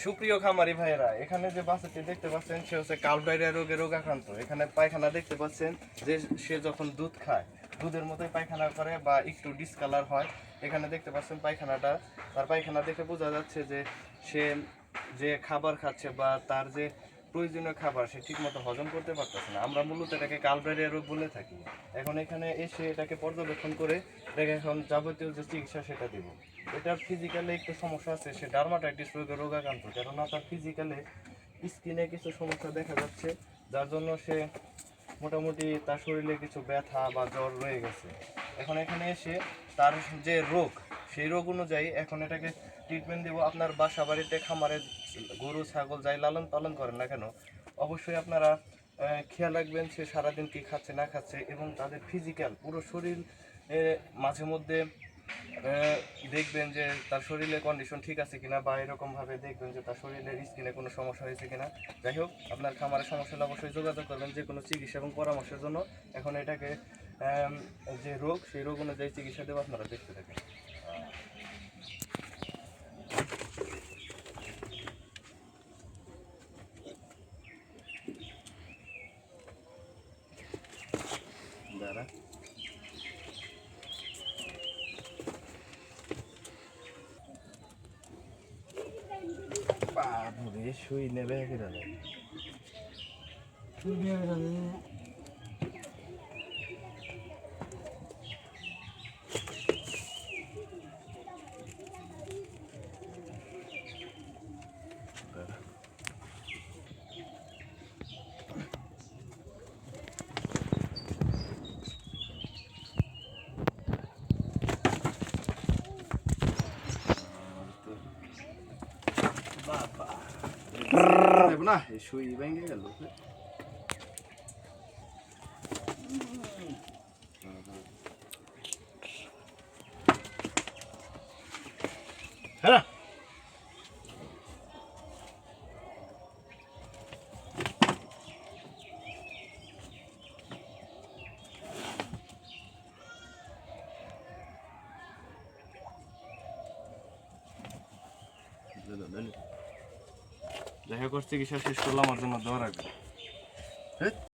সুপ্রিয় খামারি ভাইয়েরা, এখানে যে বাচ্চাটি দেখতে পাচ্ছেন সে হচ্ছে কাল ডায়রিয়া রোগে রোগাক্রান্ত। এখানে পায়খানা দেখতে পাচ্ছেন যে সে যখন দুধ খায় দুধের মতোই পায়খানা করে বা একটু ডিসকালার হয়। এখানে দেখতে পাচ্ছেন পায়খানাটা, তার পায়খানা দেখে বোঝা যাচ্ছে যে সে যে খাবার খাচ্ছে বা তার যে প্রয়োজনীয় খাবার সে ঠিকমতো হজম করতে পারতেছে না। আমরা মূলত এটাকে কালব্রেরিয়া রোগ বলে থাকি। এখন এখানে এসে এটাকে পর্যবেক্ষণ করে এটাকে এখন যাবতীয় যে চিকিৎসা সেটা দিব। এটার ফিজিক্যালে একটু সমস্যা আছে, সে ডার্মাটাইটিস রোগে রোগাক্রান্ত, কেননা তার ফিজিক্যালে স্কিনে কিছু সমস্যা দেখা যাচ্ছে, যার জন্য সে মোটামুটি তার শরীরে কিছু ব্যথা বা জ্বর রয়ে গেছে। এখন এখানে এসে তার যে রোগ সেই রোগ অনুযায়ী এখন এটাকে ট্রিটমেন্ট দেবো। আপনার বাসা বাড়িতে খামারে গরু ছাগল যাই লালন পালন করেন না কেন, অবশ্যই আপনারা খেয়াল রাখবেন সে সারাদিন কী খাচ্ছে না খাচ্ছে, এবং তাদের ফিজিক্যাল পুরো শরীর মাঝে মধ্যে দেখবেন যে তার শরীরের কন্ডিশন ঠিক আছে কিনা, বা এরকমভাবে দেখবেন যে তার শরীরের স্কিনে কোনো সমস্যা হয়েছে কিনা। যাই হোক, আপনার খামারের সমস্যা হলে অবশ্যই যোগাযোগ করবেন যে কোনো চিকিৎসা এবং পরামর্শের জন্য। এখন এটাকে যে রোগ সেই রোগ অনুযায়ী চিকিৎসা দেবো, আপনারা দেখতে থাকেন। দাঁড়া বাবুরে শুই নেবে কিভাবে? না শুই ভেঙে গেল। হ্যাঁ, যাই হোক চিকিৎসা শেষ করলাম, আমার জন্য দোয়া রাখবেন।